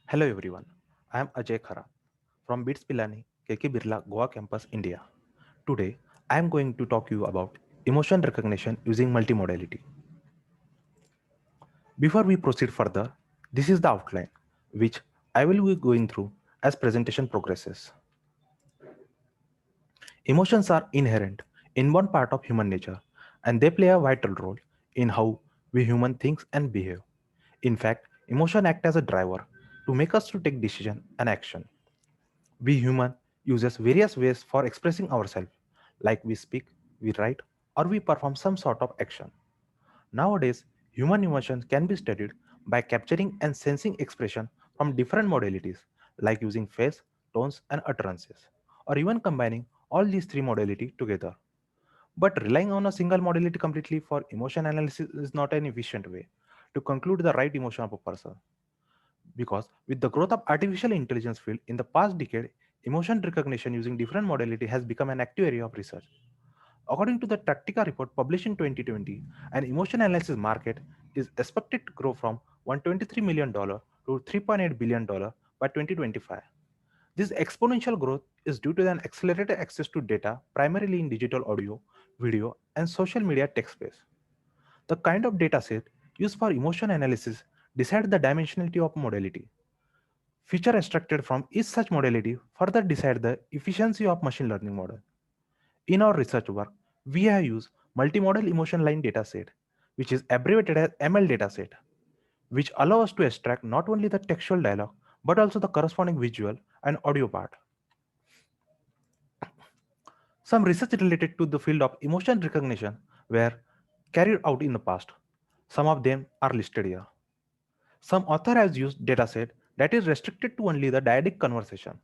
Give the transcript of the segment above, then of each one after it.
Hello everyone, I am Ajay Khara from BITS Pilani, KK Birla, Goa campus, India. Today, I am going to talk to you about emotion recognition using multimodality. Before we proceed further, this is the outline, which I will be going through as presentation progresses. Emotions are inherent in one part of human nature, and they play a vital role in how we human think and behave. In fact, emotion act as a driver to make us to take decision and action. We human uses various ways for expressing ourselves, like we speak, we write, or we perform some sort of action. Nowadays, human emotions can be studied by capturing and sensing expression from different modalities, like using face, tones, and utterances, or even combining all these three modalities together. But relying on a single modality completely for emotion analysis is not an efficient way to conclude the right emotion of a person. Because with the growth of artificial intelligence field in the past decade, emotion recognition using different modality has become an active area of research. According to the Tactica report published in 2020, an emotion analysis market is expected to grow from $123 million to $3.8 billion by 2025. This exponential growth is due to an accelerated access to data primarily in digital audio, video, and social media tech space. The kind of data set used for emotion analysis decides the dimensionality of modality. Feature extracted from each such modality further decide the efficiency of machine learning model. In our research work, we have used multimodal emotion line dataset, which is abbreviated as ML dataset, which allow us to extract not only the textual dialogue but also the corresponding visual and audio part. Some research related to the field of emotion recognition were carried out in the past. Some of them are listed here. Some author has used dataset that is restricted to only the dyadic conversation,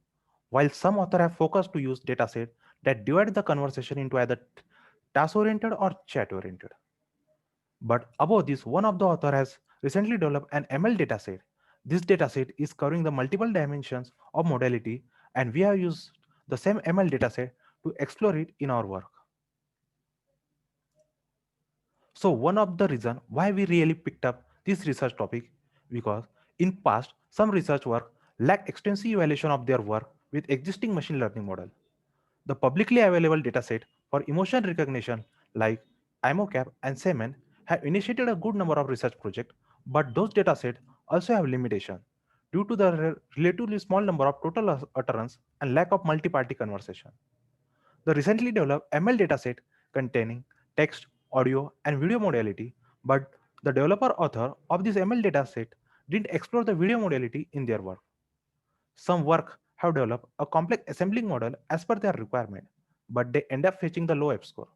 while some author have focused to use dataset that divide the conversation into either task-oriented or chat-oriented. But above this, one of the author has recently developed an ML dataset. This dataset is covering the multiple dimensions of modality, and we have used the same ML dataset to explore it in our work. So one of the reason why we really picked up this research topic because in past some research work lacked extensive evaluation of their work with existing machine learning model. The publicly available dataset for emotion recognition like IMOCAP and SEMEN have initiated a good number of research projects, but those datasets also have limitation due to the relatively small number of total utterance and lack of multi-party conversation. The recently developed ML dataset containing text, audio, and video modality, but the developer author of this ML dataset didn't explore the video modality in their work. Some work have developed a complex assembling model as per their requirement, but they end up fetching the low F score.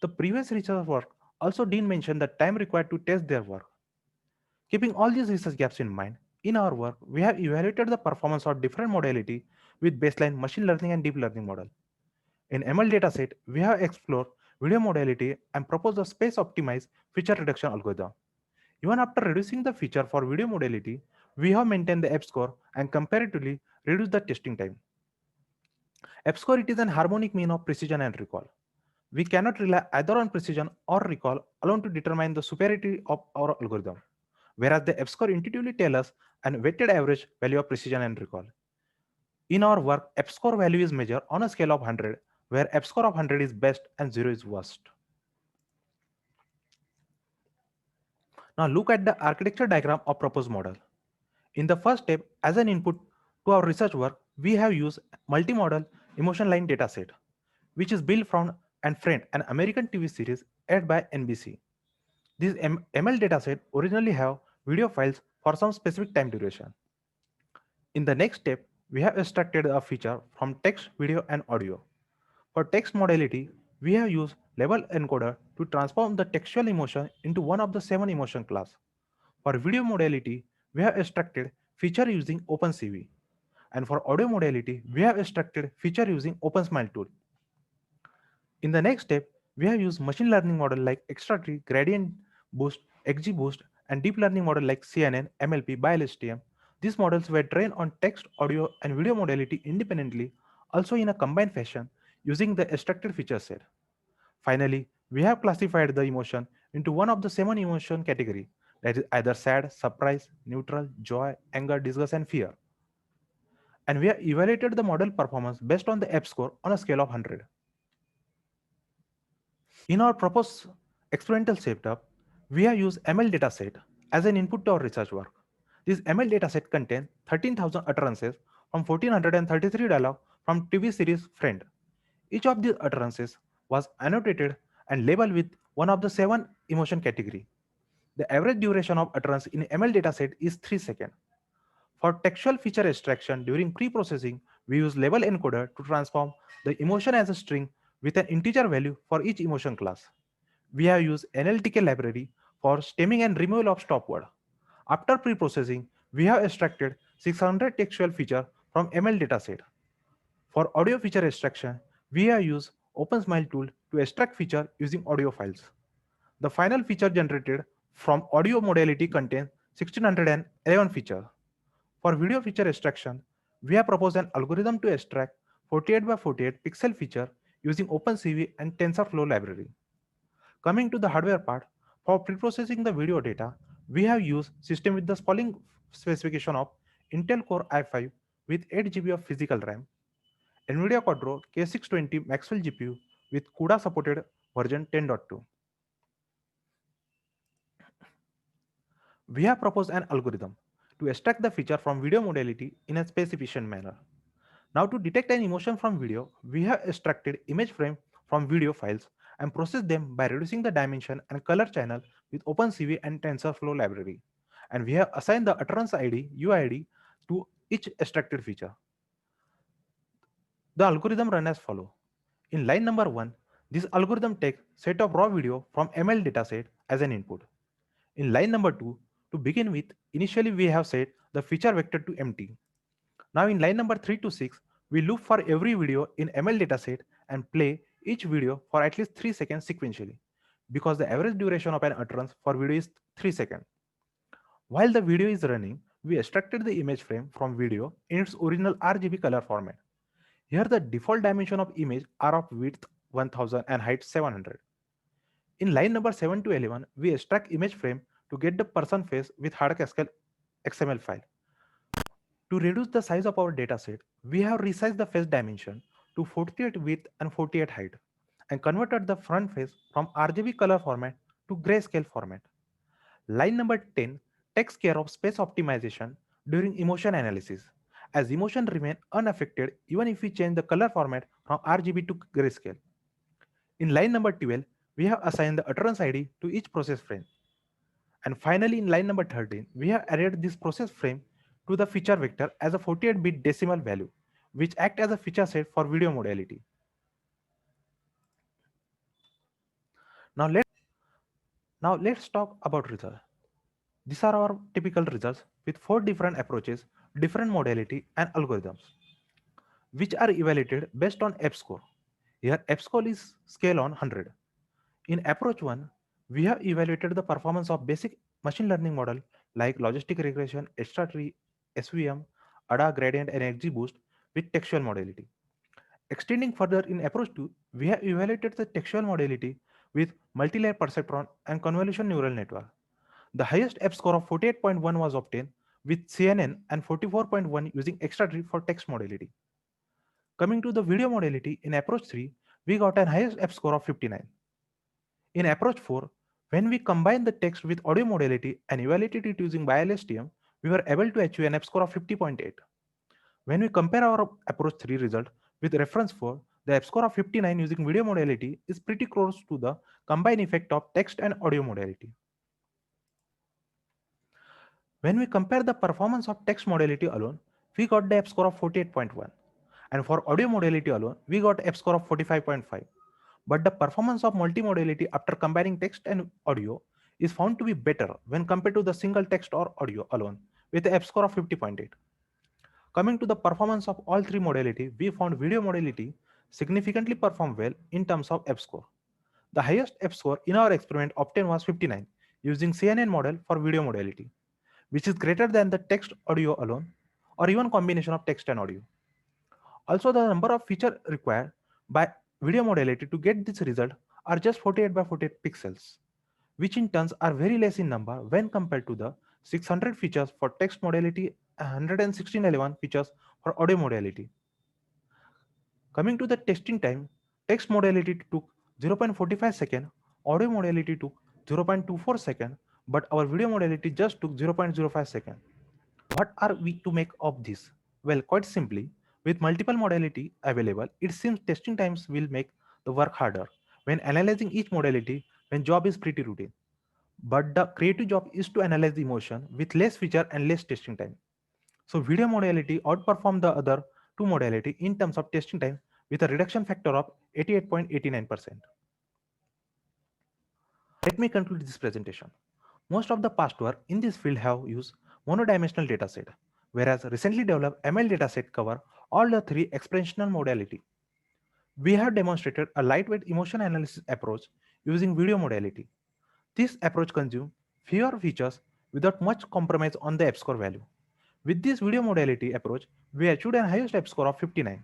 The previous research work also didn't mention the time required to test their work. Keeping all these research gaps in mind, in our work, we have evaluated the performance of different modality with baseline machine learning and deep learning model. In ML dataset, we have explored video modality and proposed a space-optimized feature reduction algorithm. Even after reducing the feature for video modality, we have maintained the F-score and comparatively reduced the testing time. F-score it is an harmonic mean of precision and recall. We cannot rely either on precision or recall alone to determine the superiority of our algorithm, whereas the F-score intuitively tells us an weighted average value of precision and recall. In our work, F-score value is measured on a scale of 100, where F-score of 100 is best and 0 is worst. Now look at the architecture diagram of proposed model. In the first step, as an input to our research work, we have used multimodal emotion line dataset, which is built from and Friend, an American TV series aired by NBC. This ML dataset originally have video files for some specific time duration. In the next step, we have extracted a feature from text, video, and audio. For text modality, we have used level encoder to transform the textual emotion into one of the 7 emotion class. For video modality, we have extracted feature using OpenCV. And for audio modality, we have extracted feature using OpenSmile tool. In the next step, we have used machine learning model like XtraTree, Gradient Boost, XGBoost, and deep learning model like CNN, MLP, BiLSTM. These models were trained on text, audio, and video modality independently, also in a combined fashion using the extracted feature set. Finally, we have classified the emotion into one of the 7 emotion category, that is either sad, surprise, neutral, joy, anger, disgust, and fear. And we have evaluated the model performance based on the F score on a scale of 100. In our proposed experimental setup, we have used ML dataset as an input to our research work. This ML dataset contains 13,000 utterances from 1433 dialogue from TV series Friend. Each of these utterances was annotated and labeled with one of the 7 emotion category. The average duration of utterance in ML dataset is 3 seconds. For textual feature extraction during pre-processing, we use label encoder to transform the emotion as a string with an integer value for each emotion class. We have used NLTK library for stemming and removal of stop word. After pre-processing, we have extracted 600 textual feature from ML dataset. For audio feature extraction, we have used OpenSmile tool to extract feature using audio files. The final feature generated from audio modality contains 1611 features. For video feature extraction, we have proposed an algorithm to extract 48 by 48 pixel feature using OpenCV and TensorFlow library. Coming to the hardware part, for preprocessing the video data, we have used system with the following specification of Intel Core i5 with 8 GB of physical RAM, NVIDIA Quadro K620 Maxwell GPU with CUDA supported version 10.2. We have proposed an algorithm to extract the feature from video modality in a space efficient manner. Now to detect an emotion from video, we have extracted image frame from video files and processed them by reducing the dimension and color channel with OpenCV and TensorFlow library. And we have assigned the utterance ID, UID to each extracted feature. The algorithm run as follow. In line number 1, this algorithm takes set of raw video from ML dataset as an input. In line number 2, to begin with, initially we have set the feature vector to empty. Now in line number 3 to 6, we loop for every video in ML dataset and play each video for at least 3 seconds sequentially, because the average duration of an utterance for video is 3 seconds. While the video is running, we extracted the image frame from video in its original RGB color format. Here the default dimension of image are of width 1000 and height 700. In line number 7 to 11, we extract image frame to get the person face with Haskell XML file. To reduce the size of our dataset, we have resized the face dimension to 48 width and 48 height and converted the front face from RGB color format to grayscale format. Line number 10 takes care of space optimization during emotion analysis, as emotion remain unaffected even if we change the color format from RGB to grayscale. In line number 12, we have assigned the utterance ID to each process frame. And finally, in line number 13, we have added this process frame to the feature vector as a 48-bit decimal value, which act as a feature set for video modality. Now let's talk about results. These are our typical results with 4 different approaches, different modality and algorithms, which are evaluated based on F score. Here F score is scale on 100. In approach 1, we have evaluated the performance of basic machine learning model like logistic regression, extra tree, SVM, ADA gradient and XGBoost with textual modality. Extending further in approach 2, we have evaluated the textual modality with multi-layer perceptron and convolution neural network. The highest F score of 48.1 was obtained with CNN and 44.1 using extra tree for text modality. Coming to the video modality, in approach 3, we got an highest F score of 59. In approach 4, when we combined the text with audio modality and evaluated it using BiLSTM, we were able to achieve an F score of 50.8. When we compare our approach 3 result with reference 4, the F score of 59 using video modality is pretty close to the combined effect of text and audio modality. When we compare the performance of text modality alone, we got the F score of 48.1. And for audio modality alone, we got F score of 45.5. But the performance of multimodality after combining text and audio is found to be better when compared to the single text or audio alone with a F score of 50.8. Coming to the performance of all 3 modality, we found video modality significantly performed well in terms of F score. The highest F score in our experiment obtained was 59 using CNN model for video modality, which is greater than the text audio alone or even combination of text and audio. Also, the number of features required by video modality to get this result are just 48 by 48 pixels, which in turns are very less in number when compared to the 600 features for text modality and 116 features for audio modality. Coming to the testing time, text modality took 0.45 second, audio modality took 0.24 second, but our video modality just took 0.05 second. What are we to make of this? Well, quite simply, with multiple modality available, it seems testing times will make the work harder when analyzing each modality when job is pretty routine. But the creative job is to analyze the emotion with less feature and less testing time. So video modality outperform the other two modality in terms of testing time with a reduction factor of 88.89%. Let me conclude this presentation. Most of the past work in this field have used monodimensional dataset, whereas recently developed ML dataset cover all the three expressional modality. We have demonstrated a lightweight emotion analysis approach using video modality. This approach consumes fewer features without much compromise on the F-score value. With this video modality approach, we achieved an highest F-score of 59.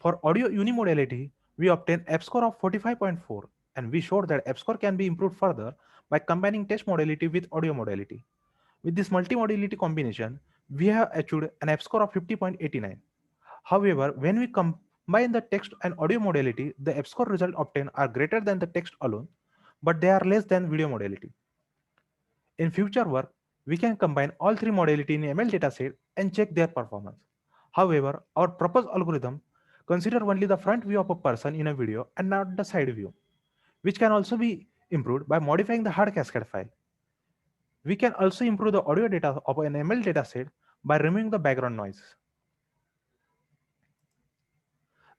For audio unimodality, we obtained F-score of 45.4, and we showed that F-score can be improved further by combining text modality with audio modality. With this multimodality combination, we have achieved an F-score of 50.89. However, when we combine the text and audio modality, the F-score result obtained are greater than the text alone, but they are less than video modality. In future work, we can combine all three modality in ML dataset and check their performance. However, our proposed algorithm consider only the front view of a person in a video and not the side view, which can also be improved by modifying the hard cascade file. We can also improve the audio data of an ML dataset by removing the background noise.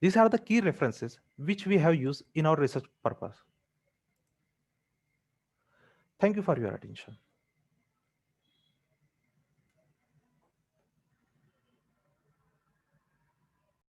These are the key references which we have used in our research purpose. Thank you for your attention.